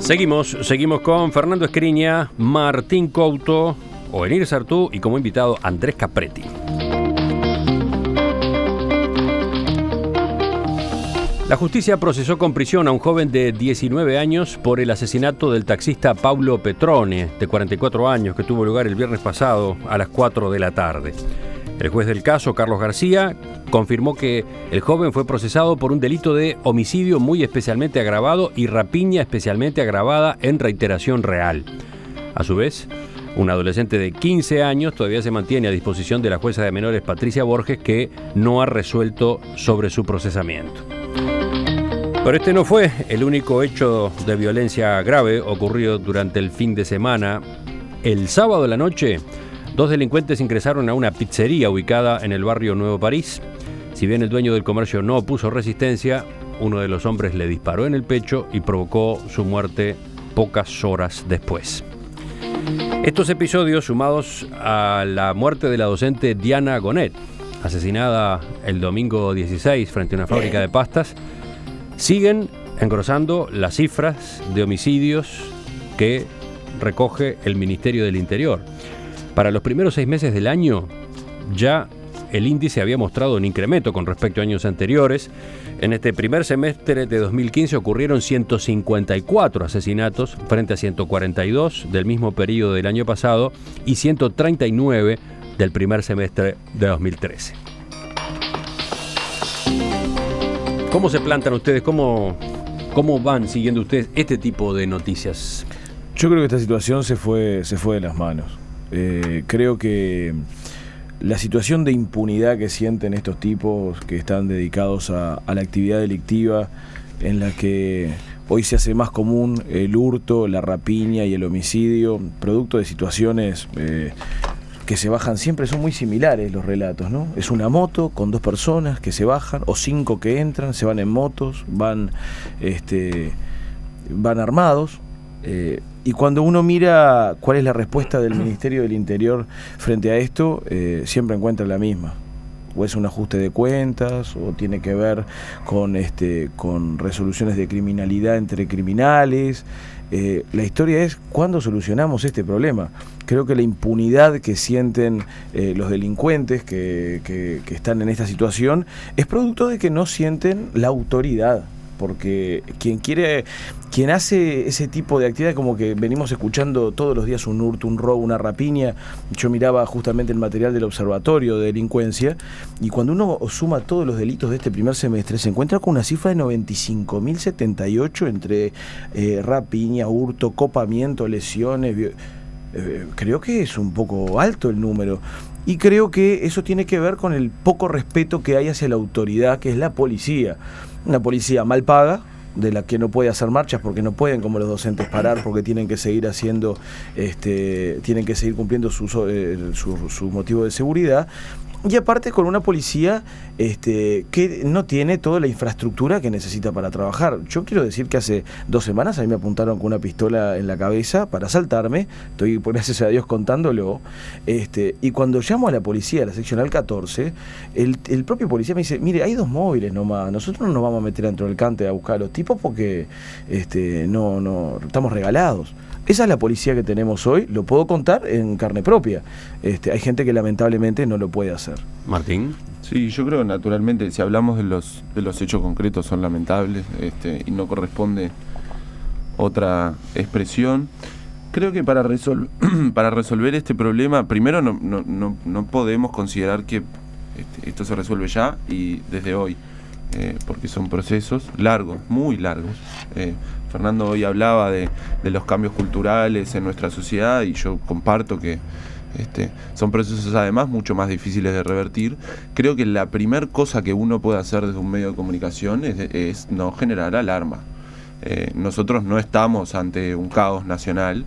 Seguimos con Fernando Escriña, Martín Couto, Ovenir Sartú y como invitado Andrés Capretti. La justicia procesó con prisión a un joven de 19 años por el asesinato del taxista Paulo Petrone, de 44 años, que tuvo lugar el viernes pasado a las 4 de la tarde. El juez del caso, Carlos García, confirmó que el joven fue procesado por un delito de homicidio muy especialmente agravado y rapiña especialmente agravada en reiteración real. A su vez, un adolescente de 15 años todavía se mantiene a disposición de la jueza de menores Patricia Borges, que no ha resuelto sobre su procesamiento. Pero este no fue el único hecho de violencia grave ocurrido durante el fin de semana. El sábado de la noche, 2 delincuentes ingresaron a una pizzería ubicada en el barrio Nuevo París. Si bien el dueño del comercio no opuso resistencia, uno de los hombres le disparó en el pecho y provocó su muerte pocas horas después. Estos episodios, sumados a la muerte de la docente Diana Gonet, asesinada el domingo 16 frente a una fábrica de pastas, siguen engrosando las cifras de homicidios que recoge el Ministerio del Interior. Para los primeros 6 meses del año, ya el índice había mostrado un incremento con respecto a años anteriores. En este primer semestre de 2015 ocurrieron 154 asesinatos frente a 142 del mismo periodo del año pasado y 139 del primer semestre de 2013. ¿Cómo se plantan ustedes? ¿Cómo van siguiendo ustedes este tipo de noticias? Yo creo que esta situación se fue de las manos. Creo que la situación de impunidad que sienten estos tipos que están dedicados a la actividad delictiva, en la que hoy se hace más común el hurto, la rapiña y el homicidio, producto de situaciones que se bajan siempre, son muy similares los relatos, ¿no? Es una moto con 2 personas que se bajan, o 5 que entran, se van en motos, van armados. Y cuando uno mira cuál es la respuesta del Ministerio del Interior frente a esto, siempre encuentra la misma. O es un ajuste de cuentas, o tiene que ver con resoluciones de criminalidad entre criminales. La historia es cuándo solucionamos este problema. Creo que la impunidad que sienten los delincuentes que están en esta situación es producto de que no sienten la autoridad. Porque quien hace ese tipo de actividad, como que venimos escuchando todos los días un hurto, un robo, una rapiña. Yo miraba justamente el material del Observatorio de Delincuencia, y cuando uno suma todos los delitos de este primer semestre, se encuentra con una cifra de 95.078 entre rapiña, hurto, copamiento, lesiones. Creo que es un poco alto el número. Y creo que eso tiene que ver con el poco respeto que hay hacia la autoridad, que es la policía. Una policía mal paga, de la que no puede hacer marchas porque no pueden, como los docentes, parar porque tienen que seguir haciendo, tienen que seguir cumpliendo su motivo de seguridad. Y aparte con una policía que no tiene toda la infraestructura que necesita para trabajar. Yo quiero decir que hace 2 semanas a mí me apuntaron con una pistola en la cabeza para asaltarme. Estoy, gracias a Dios, contándolo. Y cuando llamo a la policía, a la seccional 14, el propio policía me dice: mire, hay 2 móviles nomás, nosotros no nos vamos a meter dentro del cante a buscar a los tipos porque no estamos regalados. Esa es la policía que tenemos hoy, lo puedo contar en carne propia. Hay gente que lamentablemente no lo puede hacer. Martín. Sí, yo creo naturalmente, si hablamos de los hechos concretos, son lamentables y no corresponde otra expresión. Creo que para resolver este problema, primero no podemos considerar que esto se resuelve ya y desde hoy, porque son procesos largos, muy largos. Fernando hoy hablaba de los cambios culturales en nuestra sociedad, y yo comparto que son procesos además mucho más difíciles de revertir. Creo que la primer cosa que uno puede hacer desde un medio de comunicación es no generar alarma. Nosotros no estamos ante un caos nacional.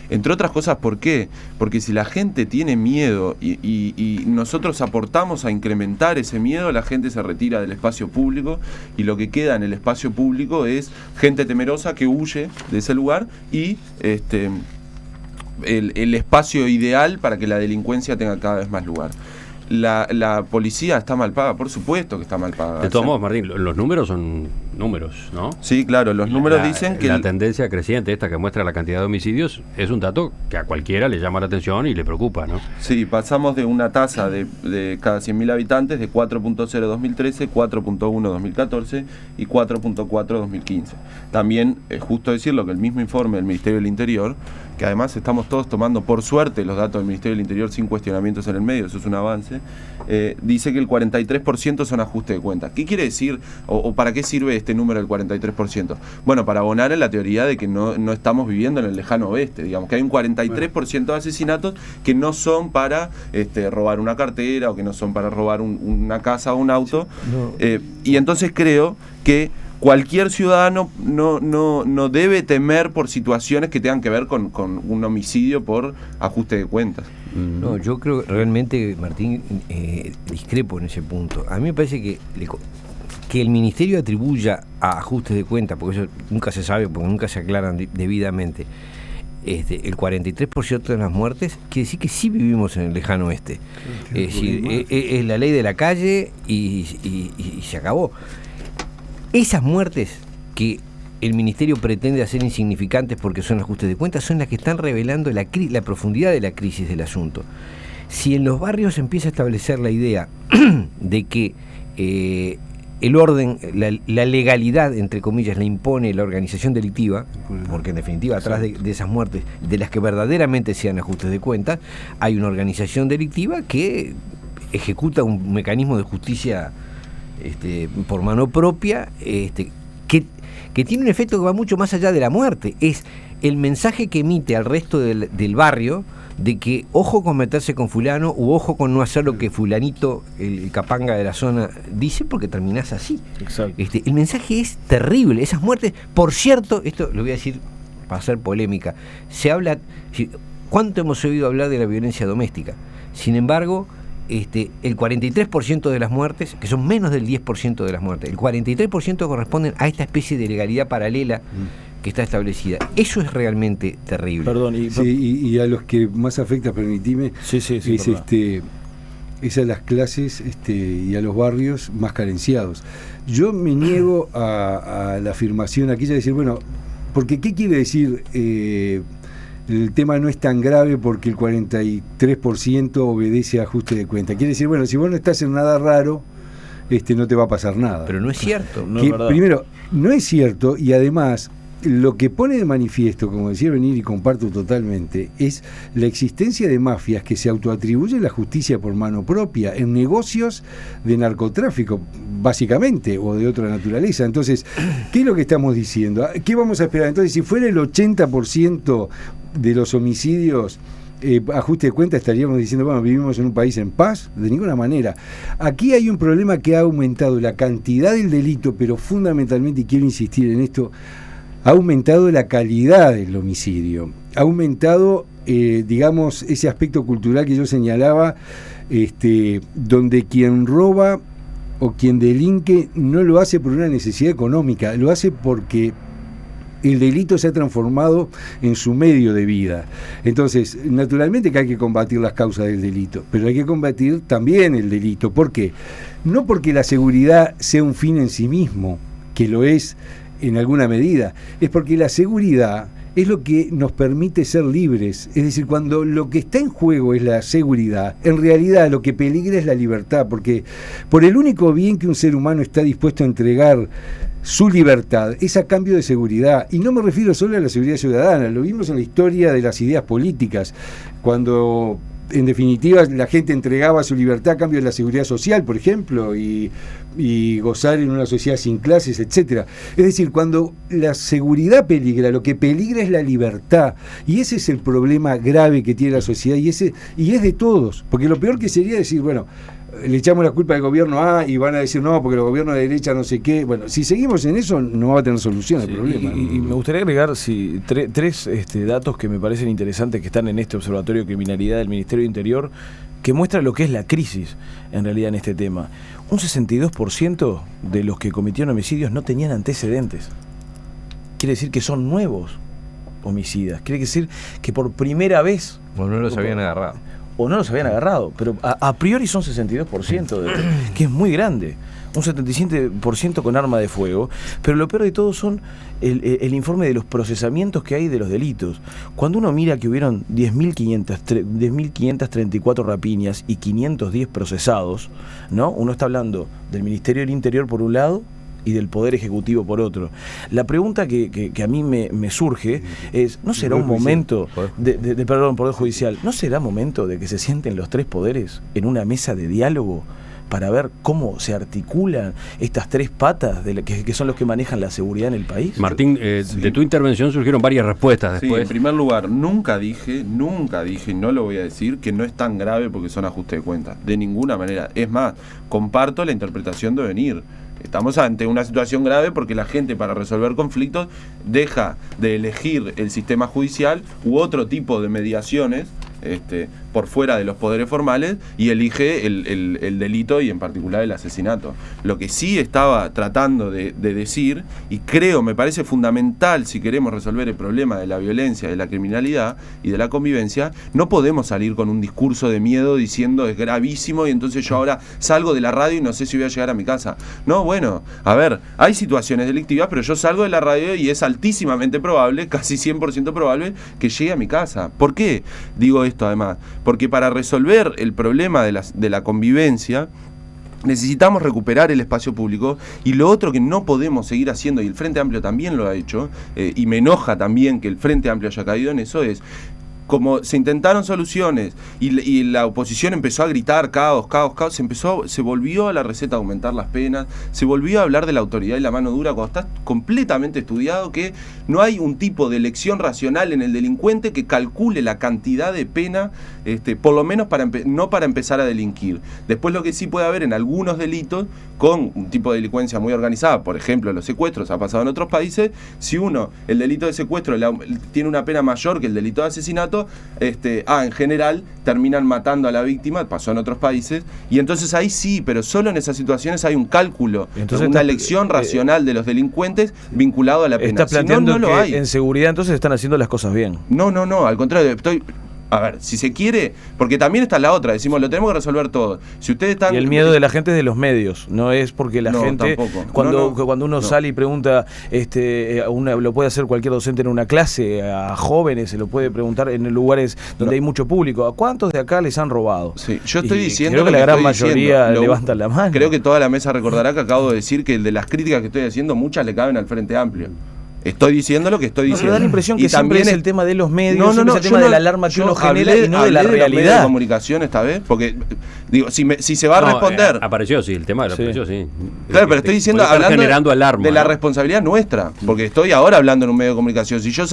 Entre otras cosas, ¿por qué? Porque si la gente tiene miedo y nosotros aportamos a incrementar ese miedo, la gente se retira del espacio público, y lo que queda en el espacio público es gente temerosa que huye de ese lugar y el espacio ideal para que la delincuencia tenga cada vez más lugar. La policía está mal paga, por supuesto que está mal paga. De todos modos, Martín, los números son números, ¿no? Sí, claro, los números dicen que... La tendencia creciente esta que muestra la cantidad de homicidios es un dato que a cualquiera le llama la atención y le preocupa, ¿no? Sí, pasamos de una tasa de cada 100.000 habitantes de 4.0 2013, 4.1 2014 y 4.4 2015. También es justo decirlo que el mismo informe del Ministerio del Interior, que además estamos todos tomando por suerte los datos del Ministerio del Interior sin cuestionamientos en el medio, eso es un avance, dice que el 43% son ajustes de cuentas. ¿Qué quiere decir o para qué sirve este número del 43%? Bueno, para abonar en la teoría de que no estamos viviendo en el lejano oeste, digamos, que hay un 43% de asesinatos que no son para robar una cartera o que no son para robar una casa o un auto. Y entonces creo que cualquier ciudadano no debe temer por situaciones que tengan que ver con un homicidio por ajuste de cuentas. No, yo creo realmente, Martín, discrepo en ese punto. A mí me parece que el Ministerio atribuya a ajustes de cuentas, porque eso nunca se sabe, porque nunca se aclaran debidamente, el 43% de las muertes, quiere decir que sí vivimos en el lejano oeste. Es decir, es la ley de la calle y se acabó. Esas muertes que el Ministerio pretende hacer insignificantes porque son ajustes de cuentas son las que están revelando la profundidad de la crisis del asunto. Si en los barrios empieza a establecer la idea de que el orden, la legalidad, entre comillas, la impone la organización delictiva, porque en definitiva atrás de esas muertes, de las que verdaderamente sean ajustes de cuentas, hay una organización delictiva que ejecuta un mecanismo de justicia por mano propia, que tiene un efecto que va mucho más allá de la muerte. Es el mensaje que emite al resto del barrio de que ojo con meterse con fulano u ojo con no hacer lo que fulanito, el capanga de la zona, dice, porque terminás así. Exacto. El mensaje es terrible. Esas muertes, por cierto, esto lo voy a decir para hacer polémica, se habla, ¿cuánto hemos oído hablar de la violencia doméstica? Sin embargo, el 43% de las muertes, que son menos del 10% de las muertes, el 43% corresponden a esta especie de legalidad paralela que está establecida. Eso es realmente terrible. Perdón, y a los que más afecta, permitime, sí, es a las clases y a los barrios más carenciados. Yo me niego a la afirmación aquella de decir, bueno, porque ¿qué quiere decir? El tema no es tan grave porque el 43% obedece a ajuste de cuenta. Quiere decir, bueno, si vos no estás en nada raro, no te va a pasar nada. Pero no es cierto. No es verdad. Primero, no es cierto, y además, lo que pone de manifiesto, como decía Venir, y comparto totalmente, es la existencia de mafias que se autoatribuyen la justicia por mano propia en negocios de narcotráfico, básicamente, o de otra naturaleza. Entonces, ¿qué es lo que estamos diciendo? ¿Qué vamos a esperar? Entonces, si fuera el 80% de los homicidios ajuste de cuenta, estaríamos diciendo, bueno, vivimos en un país en paz. De ninguna manera. Aquí hay un problema que ha aumentado la cantidad del delito, pero fundamentalmente, y quiero insistir en esto, ha aumentado la calidad del homicidio, ha aumentado, digamos, ese aspecto cultural que yo señalaba, donde quien roba o quien delinque no lo hace por una necesidad económica, lo hace porque el delito se ha transformado en su medio de vida. Entonces, naturalmente que hay que combatir las causas del delito, pero hay que combatir también el delito. ¿Por qué? No porque la seguridad sea un fin en sí mismo, que lo es en alguna medida, es porque la seguridad es lo que nos permite ser libres. Es decir, cuando lo que está en juego es la seguridad, en realidad lo que peligra es la libertad, porque por el único bien que un ser humano está dispuesto a entregar su libertad es a cambio de seguridad, y no me refiero solo a la seguridad ciudadana, lo vimos en la historia de las ideas políticas, cuando en definitiva la gente entregaba su libertad a cambio de la seguridad social, por ejemplo, y gozar en una sociedad sin clases, etcétera. Es decir, cuando la seguridad peligra, lo que peligra es la libertad, y ese es el problema grave que tiene la sociedad, y es de todos, porque lo peor que sería decir, bueno, le echamos la culpa al gobierno A y van a decir no, porque el gobierno de derecha no sé qué. Bueno, si seguimos en eso no va a tener solución el problema. Y me gustaría agregar tres datos que me parecen interesantes que están en este Observatorio de Criminalidad del Ministerio de Interior, que muestra lo que es la crisis en realidad en este tema. Un 62% de los que cometieron homicidios no tenían antecedentes. Quiere decir que son nuevos homicidas. Quiere decir que por primera vez... O no los habían agarrado. O no los habían agarrado, pero a priori son 62%, que es muy grande. un 77% con arma de fuego, pero lo peor de todo son el informe de los procesamientos que hay de los delitos. Cuando uno mira que hubieron 10.534 rapiñas y 510 procesados, ¿no? Uno está hablando del Ministerio del Interior por un lado y del Poder Ejecutivo por otro. La pregunta que a mí me surge es, ¿no será un momento Poder Judicial, ¿no será momento de que se sienten los tres poderes en una mesa de diálogo para ver cómo se articulan estas tres patas que son los que manejan la seguridad en el país? Martín, de tu intervención surgieron varias respuestas después. Sí, en primer lugar, nunca dije, y no lo voy a decir, que no es tan grave porque son ajustes de cuentas. De ninguna manera. Es más, comparto la interpretación de venir. Estamos ante una situación grave porque la gente, para resolver conflictos, deja de elegir el sistema judicial u otro tipo de mediaciones por fuera de los poderes formales y elige el delito y en particular el asesinato. Lo que sí estaba tratando de decir, y creo, me parece fundamental si queremos resolver el problema de la violencia, de la criminalidad y de la convivencia, no podemos salir con un discurso de miedo diciendo es gravísimo y entonces yo ahora salgo de la radio y no sé si voy a llegar a mi casa. No, bueno, a ver, hay situaciones delictivas, pero yo salgo de la radio y es altísimamente probable, casi 100% probable, que llegue a mi casa. ¿Por qué digo esto además? Porque para resolver el problema de la convivencia necesitamos recuperar el espacio público, y lo otro que no podemos seguir haciendo, y el Frente Amplio también lo ha hecho, y me enoja también que el Frente Amplio haya caído en eso, es como se intentaron soluciones y la oposición empezó a gritar caos, se volvió a la receta a aumentar las penas, se volvió a hablar de la autoridad y la mano dura, cuando está completamente estudiado que no hay un tipo de elección racional en el delincuente que calcule la cantidad de pena, por lo menos no para empezar a delinquir. Después lo que sí puede haber en algunos delitos con un tipo de delincuencia muy organizada, por ejemplo los secuestros, ha pasado en otros países, si el delito de secuestro tiene una pena mayor que el delito de asesinato, en general terminan matando a la víctima, pasó en otros países, y entonces ahí sí, pero solo en esas situaciones hay un cálculo, entonces una elección racional de los delincuentes vinculado a la pena. ¿Está planteando si no, no que lo hay. En seguridad entonces están haciendo las cosas bien? No, al contrario, a ver, si se quiere, porque también está la otra, decimos, lo tenemos que resolver todo. Si ustedes están... Y el miedo de la gente es de los medios, no es porque la gente, tampoco. Cuando uno sale y pregunta, lo puede hacer cualquier docente en una clase, a jóvenes, se lo puede preguntar en lugares donde hay mucho público, ¿a cuántos de acá les han robado? Sí, yo estoy diciendo... Creo que la gran mayoría levantan la mano. Creo que toda la mesa recordará que acabo de decir que de las críticas que estoy haciendo, muchas le caben al Frente Amplio. Estoy diciendo lo que estoy diciendo. Me da la impresión que siempre es el tema de los medios, es el tema de la alarma que uno genera y no de la realidad. De los comunicación esta vez, porque digo, si se va a responder... Apareció, sí, el tema apareció, sí. Claro, pero estoy diciendo, hablando generando alarma, de la responsabilidad nuestra, porque estoy ahora hablando en un medio de comunicación. Si yo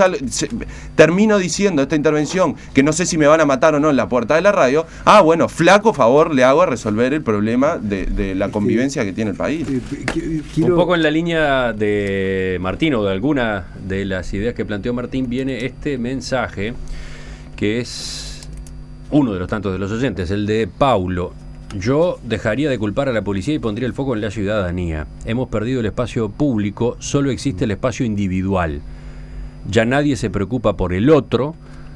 termino diciendo esta intervención, que no sé si me van a matar o no en la puerta de la radio, bueno, flaco favor le hago a resolver el problema de la convivencia que tiene el país. Un poco en la línea de Martín, o de alguna de las ideas que planteó Martín, viene este mensaje que es uno de los tantos de los oyentes, el de Paulo. Yo dejaría de culpar a la policía y pondría el foco en la ciudadanía. Hemos perdido el espacio público, solo existe el espacio individual. Ya nadie se preocupa por el otro.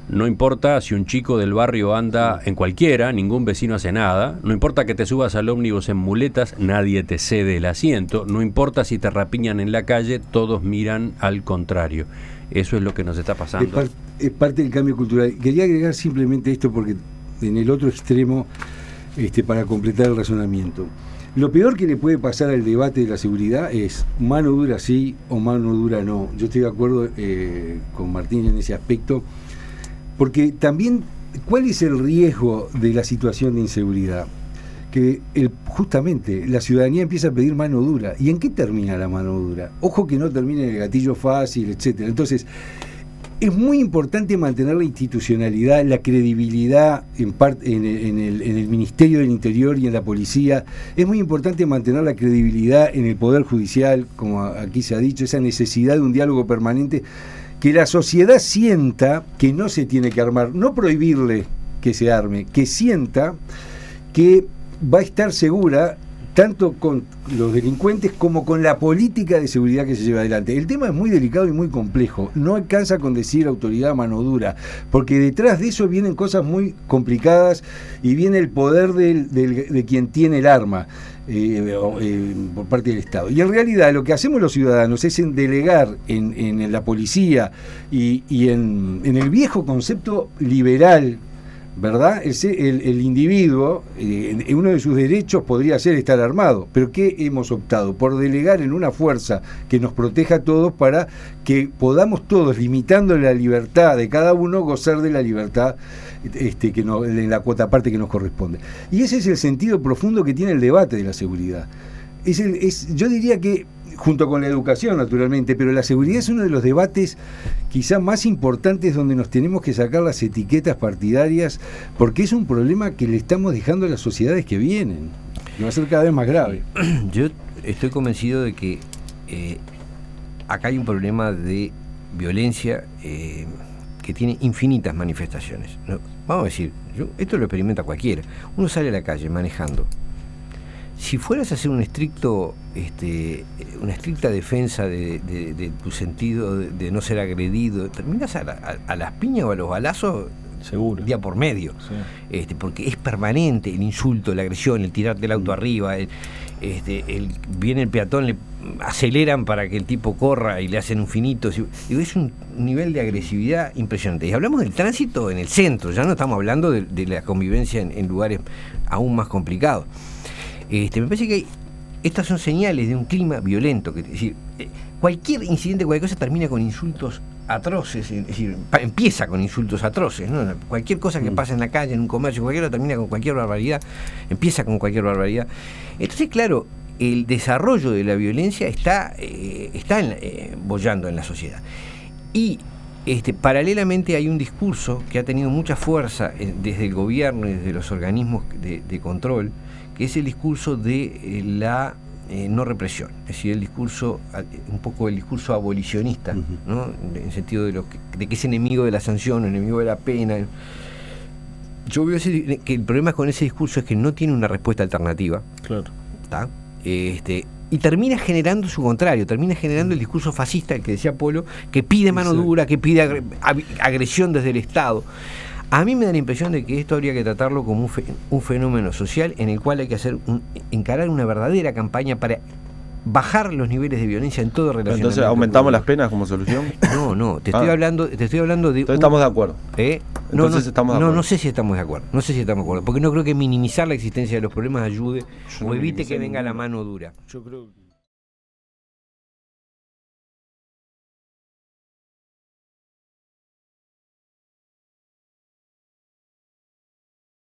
No importa si un chico del barrio anda en cualquiera, ningún vecino hace nada. No importa que te subas al ómnibus en muletas, nadie te cede el asiento. No importa si te rapiñan en la calle, todos miran al contrario. Eso es lo que nos está pasando. Es parte del cambio cultural. Quería agregar simplemente esto porque en el otro extremo, para completar el razonamiento. Lo peor que le puede pasar al debate de la seguridad es mano dura sí o mano dura no. Yo estoy de acuerdo con Martín en ese aspecto. Porque también, ¿cuál es el riesgo de la situación de inseguridad? Que justamente la ciudadanía empieza a pedir mano dura. ¿Y en qué termina la mano dura? Ojo que no termine en el gatillo fácil, etcétera. Entonces, es muy importante mantener la institucionalidad, la credibilidad en el Ministerio del Interior y en la policía. Es muy importante mantener la credibilidad en el Poder Judicial, como aquí se ha dicho, esa necesidad de un diálogo permanente. Que la sociedad sienta que no se tiene que armar, no prohibirle que se arme, que sienta que va a estar segura tanto con los delincuentes como con la política de seguridad que se lleva adelante. El tema es muy delicado y muy complejo. No alcanza con decir autoridad mano dura, porque detrás de eso vienen cosas muy complicadas y viene el poder de quien tiene el arma. Por parte del Estado. Y en realidad lo que hacemos los ciudadanos es en delegar en la policía y en el viejo concepto liberal, ¿verdad? El individuo, uno de sus derechos podría ser estar armado, pero ¿qué hemos optado? Por delegar en una fuerza que nos proteja a todos para que podamos todos, limitando la libertad de cada uno, gozar de la libertad en la cuota parte que nos corresponde. Y ese es el sentido profundo que tiene el debate de la seguridad. Yo diría que, junto con la educación naturalmente, pero la seguridad es uno de los debates quizá más importantes donde nos tenemos que sacar las etiquetas partidarias, porque es un problema que le estamos dejando a las sociedades que vienen, y va a ser cada vez más grave. Yo estoy convencido de que acá hay un problema de violencia que tiene infinitas manifestaciones, ¿no? Vamos a decir, esto lo experimenta cualquiera. Uno sale a la calle manejando. Si fueras a hacer una estricta defensa de tu sentido de no ser agredido, terminas a las piñas o a los balazos seguro, día por medio, sí. Porque es permanente el insulto, la agresión, el tirarte el auto arriba, viene el peatón, le aceleran para que el tipo corra y le hacen un finito. Es un nivel de agresividad impresionante. Y hablamos del tránsito en el centro, ya no estamos hablando de la convivencia en lugares aún más complicados. Me parece que estas son señales de un clima violento, es decir, cualquier incidente, cualquier cosa termina con insultos atroces, es decir, empieza con insultos atroces, ¿no? Cualquier cosa que pasa en la calle, en un comercio, cualquiera termina con cualquier barbaridad, empieza con cualquier barbaridad. Entonces, claro, el desarrollo de la violencia está boyando en la sociedad. Y paralelamente hay un discurso que ha tenido mucha fuerza desde el gobierno y desde los organismos de control, que es el discurso de la no represión, es decir, un poco el discurso abolicionista, ¿no? En el sentido de que es enemigo de la sanción, enemigo de la pena. Yo veo que el problema con ese discurso es que no tiene una respuesta alternativa. Claro. ¿Tá? Y termina generando su contrario, termina generando el discurso fascista, el que decía Polo, que pide mano dura, que pide agresión desde el Estado. A mí me da la impresión de que esto habría que tratarlo como un fenómeno social en el cual hay que encarar una verdadera campaña para bajar los niveles de violencia en todo relacionamiento. Entonces, ¿aumentamos las penas como solución? No, te estoy hablando de... Entonces estamos de acuerdo. No sé si estamos de acuerdo, porque no creo que minimizar la existencia de los problemas ayude o evite que venga la mano dura. Yo creo